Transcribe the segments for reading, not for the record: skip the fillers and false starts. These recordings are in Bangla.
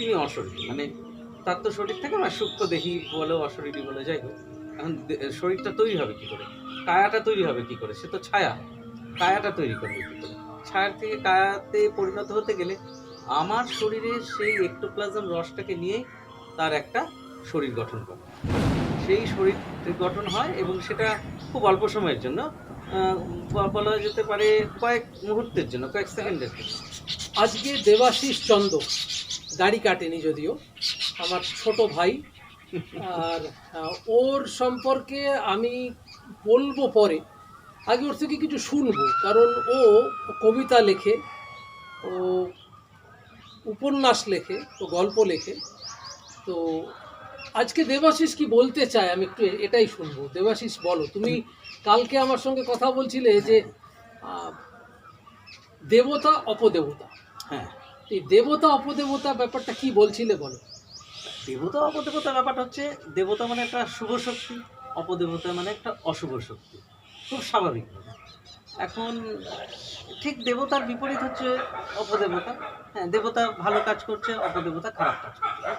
তিনি অশরীরী, মানে তার তো শরীর থাকে না, সূক্ষ্ম দেহি বলে অশরীরী বলে, যাই হোক। এখন শরীরটা তৈরি হবে কি করে, কায়াটা তৈরি হবে কি করে, সে তো ছায়া, কায়াটা তৈরি করবে কি করে? ছায়ার থেকে কায়াতে পরিণত হতে গেলে আমার শরীরে সেই এক্টোপ্লাজম রসটাকে নিয়েই তার একটা শরীর গঠন করে। সেই শরীর গঠন হয় এবং সেটা খুব অল্প সময়ের জন্য, বলা যেতে পারে কয়েক মুহূর্তের জন্য, কয়েক সেকেন্ডের জন্য। আজকে দেবাশিস চন্দ দাড়ি কাটেনি যদিও, আমার ছোট ভাই। আর ওর সম্পর্কে আমি বলবো পরে, আগে ওর থেকে কিছু শুনবো, কারণ ও কবিতা লেখে, ও উপন্যাস লেখে, ও গল্প লেখে। তো আজকে দেবাশিস কি বলতে চায় আমি একটু এটাই শুনবো। দেবাশিস, বলো। তুমি কালকে আমার সঙ্গে কথা বলছিলে যে দেবতা অপদেবতা, হ্যাঁ, এই দেবতা অপদেবতা ব্যাপারটা কি বলছিলে, বলো। দেবতা অপদেবতা ব্যাপারটা হচ্ছে, দেবতা মানে একটা শুভ শক্তি, অপদেবতা মানে একটা অশুভ শক্তি, খুব স্বাভাবিক। এখন ঠিক দেবতার বিপরীত হচ্ছে অপদেবতা। হ্যাঁ, দেবতা ভালো কাজ করছে, অপদেবতা খারাপ কাজ করছে,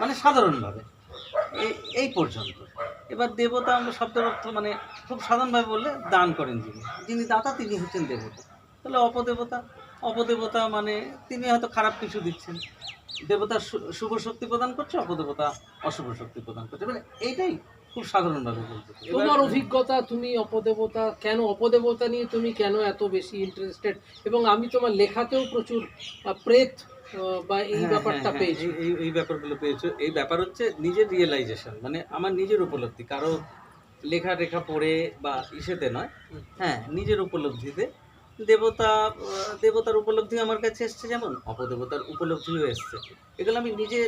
মানে সাধারণভাবে এই পর্যন্ত। এবার দেবতা আমরা শব্দের অর্থ মানে খুব সাধারণভাবে বললে দান করেন যিনি, যিনি দাতা তিনি হচ্ছেন দেবতা। তাহলে অপদেবতা, অপদেবতা মানে তিনি হয়তো খারাপ কিছু দিচ্ছেন। দেবতা শুভ শক্তি প্রদান করছে, অপদেবতা অশুভ শক্তি প্রদান করছে, মানে এইটাই খুব সাধারণভাবে বলতে। তোমার অভিজ্ঞতা, তুমি অপদেবতা কেন, অপদেবতা নিয়ে তুমি কেন এত বেশি ইন্টারেস্টেড? এবং আমি তোমার লেখাতেও প্রচুর প্রেত বা এই ব্যাপারটা পেয়েছি। এই ব্যাপারগুলো পেয়েছো। এই ব্যাপার হচ্ছে নিজের রিয়েলাইজেশন, মানে আমার নিজের উপলব্ধি, কারো লেখা রেখা পড়ে বা ইসেতে নয়। হ্যাঁ, নিজের উপলব্ধিতে দেবতা, দেবতার উপলব্ধি আমার কাছে এসছে, যেমন অপদেবতার উপলব্ধিও এসছে। এগুলো আমি নিজে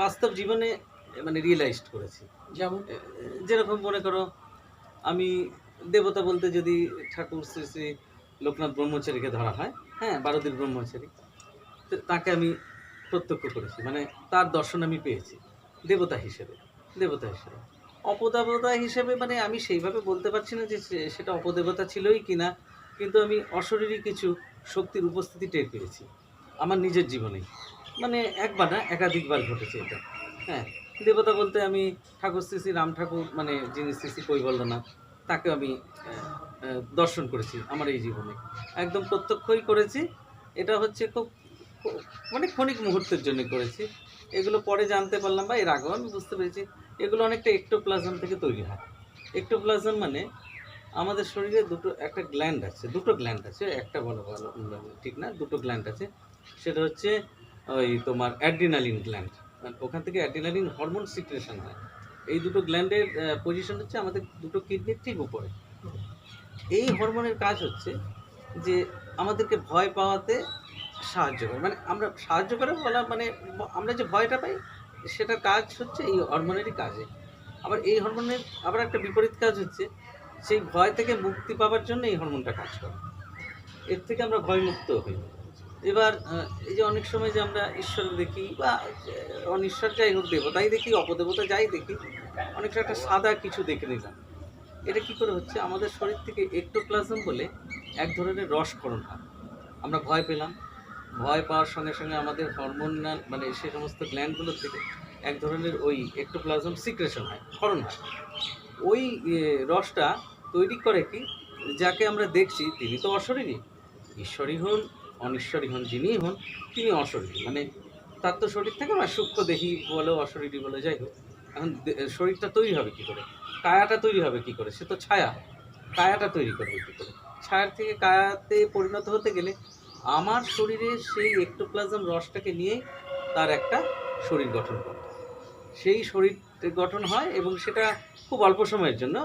বাস্তব জীবনে মানে রিয়েলাইজড করেছি। যেমন যেরকম মনে করো, আমি দেবতা বলতে যদি ঠাকুর শ্রী শ্রী লোকনাথ ব্রহ্মচারীকে ধরা হয়, হ্যাঁ, বারোদির ব্রহ্মচারী, তাকে আমি প্রত্যক্ষ করেছি, মানে তার দর্শন আমি পেয়েছি দেবতা হিসেবে। দেবতা হিসেবে, অপদেবতা হিসেবে মানে আমি সেইভাবে বলতে পারছি না যে সেটা অপদেবতা ছিলই কি না, কিন্তু আমি অশরীরী কিছু শক্তির উপস্থিতি টের পেয়েছি আমার নিজের জীবনেই। মানে একবার না, একাধিকবার ঘটেছে এটা। হ্যাঁ, দেবতা বলতে আমি ঠাকুর শ্রী শ্রী রাম ঠাকুর, মানে যিনি শ্রী শ্রী কৈবল্যনাথ, তাকে আমি দর্শন করেছি আমার এই জীবনে, একদম প্রত্যক্ষই করেছি। এটা হচ্ছে খুব মানে ক্ষণিক মুহূর্তের জন্য করেছি। এগুলো পরে জানতে পারলাম, বা এর আগেও আমি বুঝতে পেরেছি, এগুলো অনেকটা এক্টোপ্লাজম থেকে তৈরি হয়। এক্টোপ্লাজম মানে আমাদের শরীরে একটা গ্ল্যান্ড আছে, দুটো গ্ল্যান্ড আছে, একটা বলা ভালো ঠিক না, দুটো গ্ল্যান্ড আছে। সেটা হচ্ছে ওই তোমার অ্যাড্রিনালিন গ্ল্যান্ড, ওখান থেকে অ্যাড্রিনালিন হরমোন সিক্রেশন হয়। এই দুটো গ্ল্যান্ডের পজিশন হচ্ছে আমাদের দুটো কিডনির ঠিক উপরে। এই হরমোনের কাজ হচ্ছে যে আমাদেরকে ভয় পাওয়াতে সাহায্য করে, মানে আমরা সাহায্য করে বলা মানে আমরা যে ভয়টা পাই, সেটার কাজ হচ্ছে এই হরমোনেরই কাজে। আবার এই হরমোনের আবার একটা বিপরীত কাজ হচ্ছে, সেই ভয় থেকে মুক্তি পাওয়ার জন্য এই হরমোনটা কাজ করে, এর থেকে আমরা ভয়মুক্ত হই। এবার এই যে অনেক সময় যে আমরা ঈশ্বর দেখি বা অনিশ্বর যাই হোক, দেবতাই দেখি অপদেবতা যাই দেখি, অনেকটা একটা সাদা কিছু দেখে নিলাম। এটা কি করে হচ্ছে, আমাদের শরীর থেকে এক্টোপ্লাজম বলে এক ধরনের রসক্ষরণ হয়। আমরা ভয় পেলাম, ভয় পাওয়ার সঙ্গে সঙ্গে আমাদের হরমোনাল মানে সে সমস্ত গ্ল্যান্ডগুলো থেকে এক ধরনের ওই এক্টোপ্লাজম সিক্রেশন হয়, ক্ষরণ হয়। ওই রসটা তৈরি করে কি, যাকে আমরা দেখছি তিনি তো অশরীরী, ঈশ্বরী হন অনিশ্বরী হন যিনিই হন, তিনি অশরীরী, মানে তার তো শরীর থাকে না, সূক্ষ্ম দেহি বলে অশরীরী বলে, যাই হোক। এখন শরীরটা তৈরি হবে কি করে, কায়াটা তৈরি হবে কি করে, সে তো ছায়া, কায়াটা তৈরি করবে কি করে? ছায়ার থেকে কায়াতে পরিণত হতে গেলে আমার শরীরে সেই এক্টোপ্লাজম রসটাকে নিয়েই তার একটা শরীর গঠন করে। সেই শরীর গঠন হয় এবং সেটা খুব অল্প সময়ের জন্য,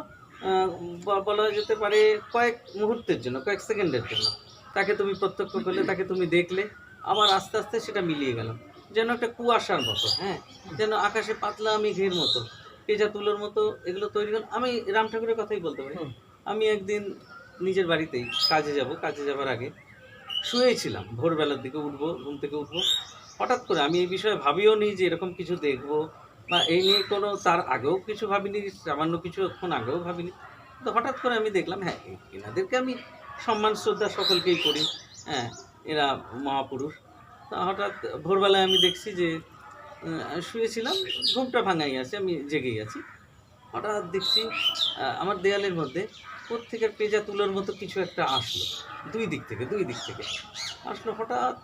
বলা যেতে পারে কয়েক মুহূর্তের জন্য, কয়েক সেকেন্ডের জন্য। তাকে তুমি প্রত্যক্ষ করলে, তাকে তুমি দেখলে, আবার আস্তে আস্তে সেটা মিলিয়ে গেল, যেন একটা কুয়াশার মতো, হ্যাঁ, যেন আকাশে পাতলা মেঘের মতো, পেঁজা তুলোর মতো এগুলো তৈরি হল। আমি রাম ঠাকুরের কথাই বলতে পারি। আমি একদিন নিজের বাড়িতেই কাজে যাবার আগে শুয়েছিলাম, ভোরবেলার দিকে উঠবো, ঘুম থেকে উঠবো, হঠাৎ করে আমি এই বিষয়ে ভাবিও নি যে এরকম কিছু দেখবো, বা এই নিয়ে কোনো তার আগেও কিছু ভাবিনি, সামান্য কিছুক্ষণ আগেও ভাবিনি। তো হঠাৎ করে আমি দেখলাম, হ্যাঁ, এনাদেরকে আমি সম্মান শ্রদ্ধা সকলকেই করি, হ্যাঁ, এরা মহাপুরুষ। তা হঠাৎ ভোরবেলায় আমি দেখছি যে শুয়েছিলাম, ঘুমটা ভাঙাই আছে, আমি জেগেই আছি। হঠাৎ দেখছি আমার দেয়ালের মধ্যে কোত্থেকে পেঁজা তুলোর মতো কিছু একটা আসলো। দুই দিক থেকে আসলো হঠাৎ।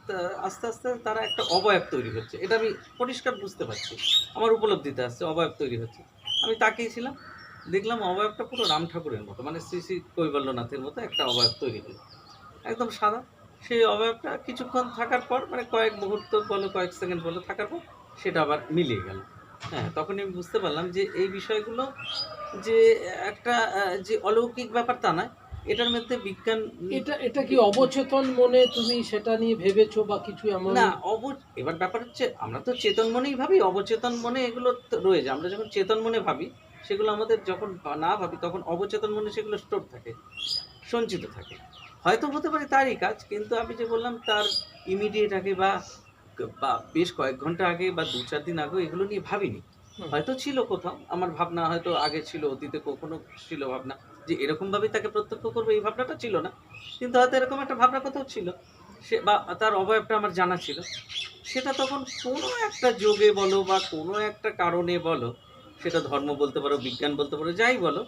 আস্তে আস্তে তারা একটা অবয়ব তৈরি হচ্ছে, এটা আমি পরিষ্কার বুঝতে পারছি, আমার উপলব্ধিতে আসছে অবয়ব তৈরি হচ্ছে। আমি তাকিয়েছিলাম, দেখলাম অবয়বটা পুরো রাম ঠাকুরের মতো, মানে শ্রী শ্রী কৈবল্যনাথের মতো একটা অবয়ব তৈরি হলো, একদম সাদা। সেই অবয়বটা কিছুক্ষণ থাকার পর, মানে কয়েক মুহূর্ত বলো, কয়েক সেকেন্ড বলো থাকার পর সেটা আবার মিলিয়ে গেল। হ্যাঁ, তখনই আমি বুঝতে পারলাম যে এই বিষয়গুলো যে একটা যে অলৌকিক ব্যাপার তা নয়, এটার মধ্যে বিজ্ঞান। এটা এটা কি অবচেতন মনে তুমি সেটা নিয়ে ভেবেছো বা কিছু এমন? না, এবার ব্যাপার হচ্ছে আমরা তো চেতন মনেই ভাবি, অবচেতন মনে এগুলো তো রয়ে যায়। আমরা যখন চেতন মনে ভাবি সেগুলো আমাদের যখন না ভাবি তখন অবচেতন মনে সেগুলো স্টোর থাকে, সঞ্চিত থাকে। হয়তো হতে পারে তারই কাজ, কিন্তু আমি যে বললাম তার ইমিডিয়েট আগে বা বেশ কয়েক ঘন্টা আগে বা ২-৪ দিন আগেও এগুলো নিয়ে ভাবিনি। হুম। হয়তো ছিল কোথাও আমার ভাবনা, হয়তো আগে ছিল, অতীতে কখনো ছিল ভাবনা যে এরকমভাবেই তাকে প্রত্যক্ষ করবো, এই ভাবনাটা ছিল না। কিন্তু হয়তো এরকম একটা ভাবনা কোথাও ছিল, সে বা তার অবয়বটা আমার জানা ছিল। সেটা তখন কোনো একটা যোগে বলো বা কোনো একটা কারণে বলো, সেটা ধর্ম বলতে পারো, বিজ্ঞান বলতে পারো, যাই বলো,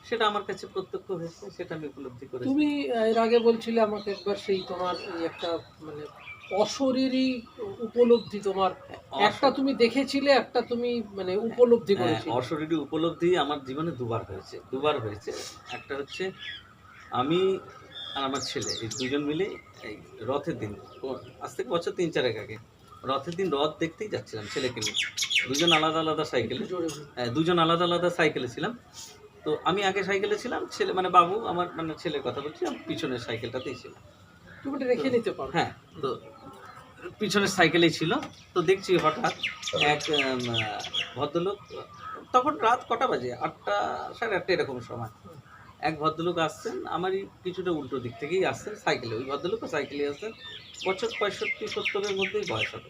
সেটা আমার কাছে প্রত্যক্ষ হয়েছে, সেটা আমি উপলব্ধি করেছি। তুমি এর আগে বলছিলে আমাকে একবার সেই তোমার এই একটা মানে অশরীরী উপলব্ধি তোমার, একটা তুমি দেখেছিলে, একটা তুমি মানে উপলব্ধি করেছিলে। অশরীরী উপলব্ধি আমার জীবনে দুবার হয়েছে। একটা হচ্ছে আমি আর আমার ছেলে এই দুজন মিলে এই রথের দিন, আজ থেকে বছর ৩-৪ আগে রথের দিন রথ দেখতেই যাচ্ছিলাম ছেলেকে নিয়ে। দুজন আলাদা আলাদা একটু সাইকেলে, জোরে বলো। দুজন আলাদা আলাদা সাইকেলে ছিলাম। তো আমি আগে সাইকেলে ছিলাম, ছেলে মানে বাবু আমার, মানে ছেলের কথা বলছি, আমি পিছনের সাইকেলটাতেই ছিলাম। তুমি এটা তো রেখে নিতে পারো। হ্যাঁ, তো পিছনের সাইকেলেই ছিল। তো দেখছি হঠাৎ এক ভদ্রলোক, তখন রাত কটা বাজে, ৮টা, সাড়ে ৮টা এরকম সময়। এক ভদ্রলোক আসছেন আমারই কিছুটা উল্টো দিক থেকেই আসছেন সাইকেলে, ওই ভদ্রলোকও সাইকেলে আসছেন। বছর 65-70-এর মধ্যেই বয়স হবে।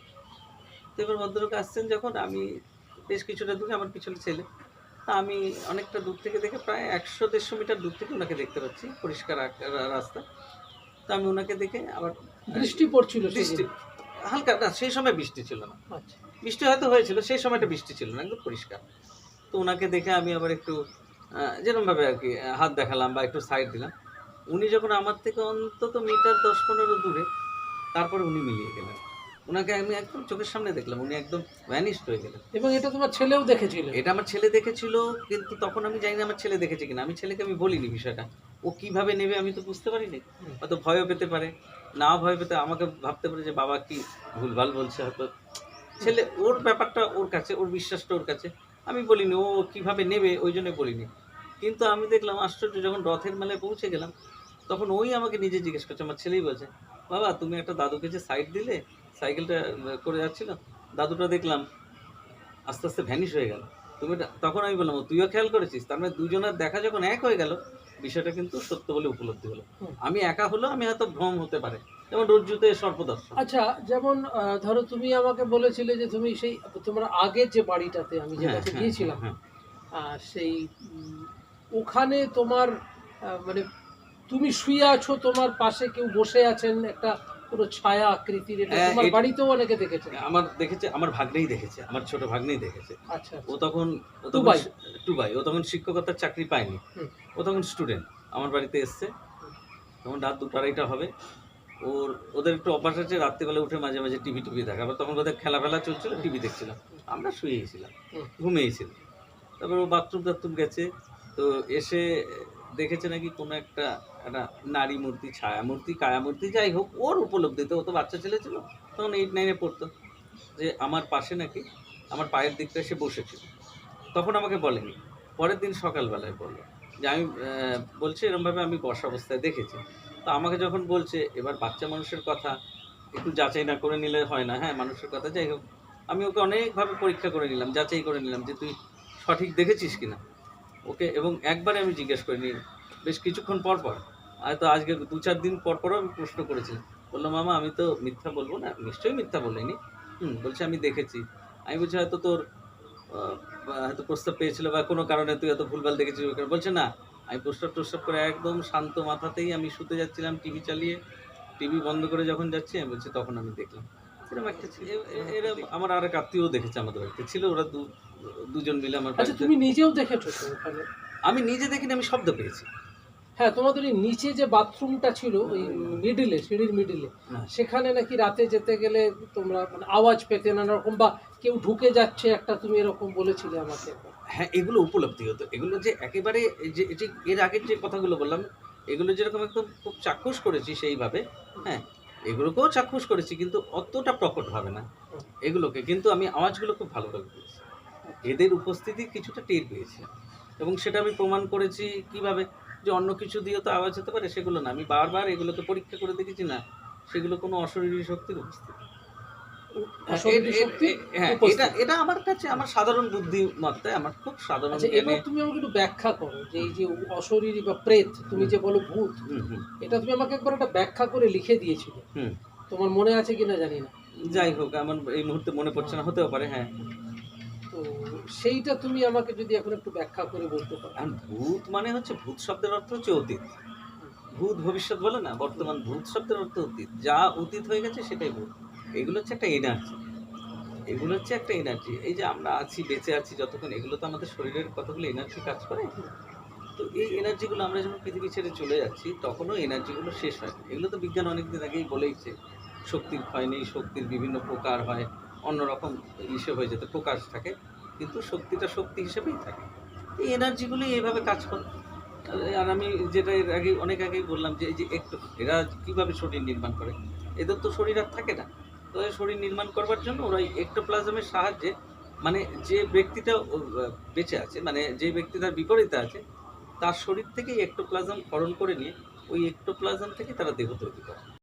তো এবার ভদ্রলোক আসছেন যখন, আমি বেশ কিছুটা দূরে, আমার পিছনে ছেলে। তা আমি অনেকটা দূর থেকে দেখে, প্রায় ১০০-১৫০ মিটার দূর থেকে ওনাকে দেখতে পাচ্ছি, পরিষ্কার রাস্তা। তো আমি ওনাকে দেখে আবার বৃষ্টি পড়ছিল বৃষ্টি সেদিন? হালকা, না সেই সময় বৃষ্টি ছিল না, আচ্ছা। বৃষ্টি হয়তো হয়েছিল, সেই সময়টা বৃষ্টি ছিল না, একদম পরিষ্কার। তো ওনাকে দেখে আমি আবার একটু যেরকমভাবে আর কি হাত দেখালাম বা একটু সাইড দিলাম। উনি যখন আমার থেকে অন্তত মিটার ১০-১৫ দূরে, তারপরে উনি মিলিয়ে গেলেন। উনাকে আমি একদম চোখের সামনে দেখলাম, উনি একদম ভ্যানিশড হয়ে গেলেন। এবং এটা তোমার ছেলেও দেখেছিল? এটা আমার ছেলে দেখেছিল, কিন্তু তখন আমি জানি না আমার ছেলে দেখেছে কিনা। আমি ছেলেকে আমি বলিনি বিষয়টা। ও কিভাবে নেবে আমি তো বুঝতে পারিনি। হুম। হয়তো ভয়ও পেতে পারে, নাও ভয় পেতে আমাকে ভাবতে পারে যে বাবা কি ভুলভাল বলছে হয়তো। ছেলে ওর ব্যাপারটা ওর কাছে, ওর বিশ্বাসটা ওর কাছে। আমি বলিনি, ও কিভাবে নেবে ওইজন্য বলিনি। কিন্তু আমি দেখলাম আশ্চর্য, যখন রথের মেলায় পৌঁছে গেলাম, তখন ওই আমাকে নিজে জিজ্ঞেস করছে, আমার ছেলেই বলছে, "বাবা তুমি একটা দাদুকে যে সাইড দিলে, সাইকেলটা করে যাচ্ছিল, দাদুটা দেখলাম আস্তে, আস্তে ভ্যানিশ হয়ে গেল। তুমি এটা", তখন আমি বললাম, "ও তুইও খেয়াল করেছিস?" তার মানে দুজনের দেখা যখন এক হয়ে গেল, বিষয়টা কিন্তু সত্য বলে উপলব্ধি হলো। হুম। আমি একা হলেও আমি হয়তো ভ্রম হতে পারে। যেমন রজ্জুতে সর্পদর্শন। আচ্ছা, যেমন ধরো তুমি আমাকে বলেছিলে যে তুমি সেই তোমার আগের যে বাড়িটাতে আমি যে হ্যাঁ, কাছে হ্যাঁ, গিয়েছিলাম, হ্যাঁ। সেই ওখানে তোমার মানে তুমি শুয়ে আছো, তোমার পাশে কেউ বসে আছেন, একটা পুরো ছায়া আকৃতির, এটা হ্যাঁ, তোমার বাড়িতেও অনেকে দেখেছে? আমার দেখেছে, আমার ভাগ্নেই দেখেছে, আমার ছোট ভাগ্নেই দেখেছে। আচ্ছা, ও আচ্ছা। তখন ও তখন দুবাই? টুবাই, ও তখন শিক্ষকতার চাকরি পায়নি। হুম। ও তখন স্টুডেন্ট। আমার বাড়িতে এসছে। তখন রাত ২টা-২.৫টা হবে। ওদের একটু অভ্যাস আছে রাত্রিবেলা উঠে মাঝে, মাঝে টিভি দেখা। আবার তখন ওদের খেলাফেলা চলছিল, টিভি দেখছিলাম। আমরা শুয়েই ছিলাম, হুম। ঘুমিয়েই ছিলাম। তারপর ও বাথরুম-টাথরুম গেছে। তো এসে দেখেছে নাকি কোনো একটা একটা নারী মূর্তি, ছায়া মূর্তি, কায়া মূর্তি, যাই হোক ওর উপলব্ধিতে, ও তো বাচ্চা ছেলে ছিল, তখন 8-9 এ পড়তো, যে আমার পাশে নাকি আমার পায়ের দিকটায় সে বসেছিল। তখন আমাকে বলেনি। পরের দিন সকালবেলায় বলল যে আমি বলছে এরমভাবে আমি বসা অবস্থায় দেখেছি। তো আমাকে যখন বলছে, এবার বাচ্চা মানুষের কথা একটু যাচাই না করে নিলে হয় না, হ্যাঁ? মানুষের কথা যাই হোক। আমি ওকে অনেকভাবে পরীক্ষা করে নিলাম, যাচাই করে নিলাম যে তুই সঠিক দেখেছিস কিনা? ওকে, এবং একবারে আমি জিজ্ঞেস করিনি। বেশ কিছুক্ষণ পর। হয়তো আজকে ২-৪ দিন পরও আমি প্রশ্ন করেছিলাম। বলল, "মামা আমি তো মিথ্যা বলব না।" নিশ্চয়ই মিথ্যা বলিনি। বলছে, "আমি দেখেছি।" আমি বলছি, "হয়তো তোর আ বা হয়তো প্রস্তাব পেয়েছিল বা কোনো কারণে তুই হয়তো ভুলভাল দেখেছিস ওই কারণে।" বলছে, "না, আমি প্রস্রাব-টস্রাব করে একদম শান্ত মাথাতেই আমি শুতে যাচ্ছিলাম টিভি চালিয়ে। টিভি বন্ধ করে যখন যাচ্ছি আমি বলছি তখন আমি দেখলাম।" এরকম একটা ছিল। এরা আমার আর এক আত্মীয় দেখেছে আমাদের বাড়িতে ছিল, ওরা দুজন মিলে আমার আচ্ছা, বাড়িতে। তুমি নিজেও দেখেছো তো ওখানে? আমি নিজে দেখিনি, আমি শব্দ পেয়েছি। হ্যাঁ, তোমাদের ওই নিচে যে বাথরুমটা ছিল ওই মিডিলে, সিঁড়ির মিডিলে, হ্যাঁ। সেখানে নাকি রাতে যেতে গেলে তোমরা মানে আওয়াজ পেতে নানা রকম, বা কেউ ঢুকে যাচ্ছে একটা, তুমি এরকম বলেছিলে আমাকে একবার। হ্যাঁ, এগুলো উপলব্ধি হতো, এগুলো যে একেবারে এই যে এর আগের যে কথাগুলো বললাম, এগুলো যেরকম একদম খুব চাক্ষুষ করেছি সেইভাবে, হ্যাঁ, এগুলোকেও চাক্ষুষ করেছি কিন্তু অতটা প্রকট হবে না এগুলোকে, কিন্তু আমি আওয়াজগুলো খুব ভালোভাবে পেয়েছি, এদের উপস্থিতি কিছুটা টের পেয়েছি, এবং সেটা আমি প্রমাণ করেছি কিভাবে, যে অন্য কিছু দিয়ে তো আওয়াজ হতে পারে সেগুলো না, আমি বারবার এগুলোকে পরীক্ষা করে দেখেছি না সেগুলো কোনো অশরীরী শক্তির উপস্থিতি। অশরীরী শক্তির হ্যাঁ, এটা উপস্থিতি। এটা আমার কাছে আমার সাধারণ বুদ্ধিমত্তায় আমার খুব সাধারণ আচ্ছা, জ্ঞানে। এবার তুমি আমাকে একটু ব্যাখ্যা করো যে এই যে অশরীরী বা প্রেত, তুমি যে বলো ভূত, হুম হুম এটা তুমি আমাকে একবার একটা ব্যাখ্যা করে লিখে দিয়েছিলে, হুম তোমার মনে আছে কিনা জানি না। যাই হোক, আমার এই মুহূর্তে মনে পড়ছে না, হতেও পারে। হ্যাঁ, তো সেইটা তুমি আমাকে যদি এখন একটু ব্যাখ্যা করে বলতে পারো। আর ভূত মানে হচ্ছে, ভূত শব্দের অর্থ হচ্ছে অতীত, ভূত ভবিষ্যৎ বলে না, বর্তমান। ভূত শব্দের অর্থ অতীত, যা অতীত হয়ে গেছে সেটাই ভূত। এগুলো হচ্ছে একটা এনার্জি, এগুলো হচ্ছে একটা এনার্জি। এই যে আমরা আছি, বেঁচে আছি যতক্ষণ, এগুলো তো আমাদের শরীরের কতগুলো এনার্জি কাজ করে। তো এই এনার্জিগুলো আমরা যখন পৃথিবী ছেড়ে চলে যাচ্ছি তখনও এনার্জিগুলো শেষ হয় না। এগুলো তো বিজ্ঞান অনেকদিন আগেই বলেইছে, শক্তির ক্ষয় নেই, শক্তির বিভিন্ন প্রকার হয়, অন্যরকম হিসেবে হয়ে যেতে প্রকাশ থাকে, কিন্তু শক্তিটা শক্তি হিসেবেই থাকে। এই এনার্জিগুলোই এইভাবে কাজ করে। আর আমি যেটা এর আগে অনেক আগেই বললাম, যে এই যে একটু এরা কীভাবে শরীর নির্মাণ করে, এদের তো শরীর আর থাকে না, তো এই শরীর নির্মাণ করবার জন্য ওরা এই এক্টোপ্লাজমের সাহায্যে, মানে যে ব্যক্তিটা বেঁচে আছে, মানে যে ব্যক্তি তার বিপরীতে আছে, তার শরীর থেকে এক্টোপ্লাজম ক্ষরণ করে নিয়ে ওই এক্টোপ্লাজম থেকে তারা দেহ তৈরি করে।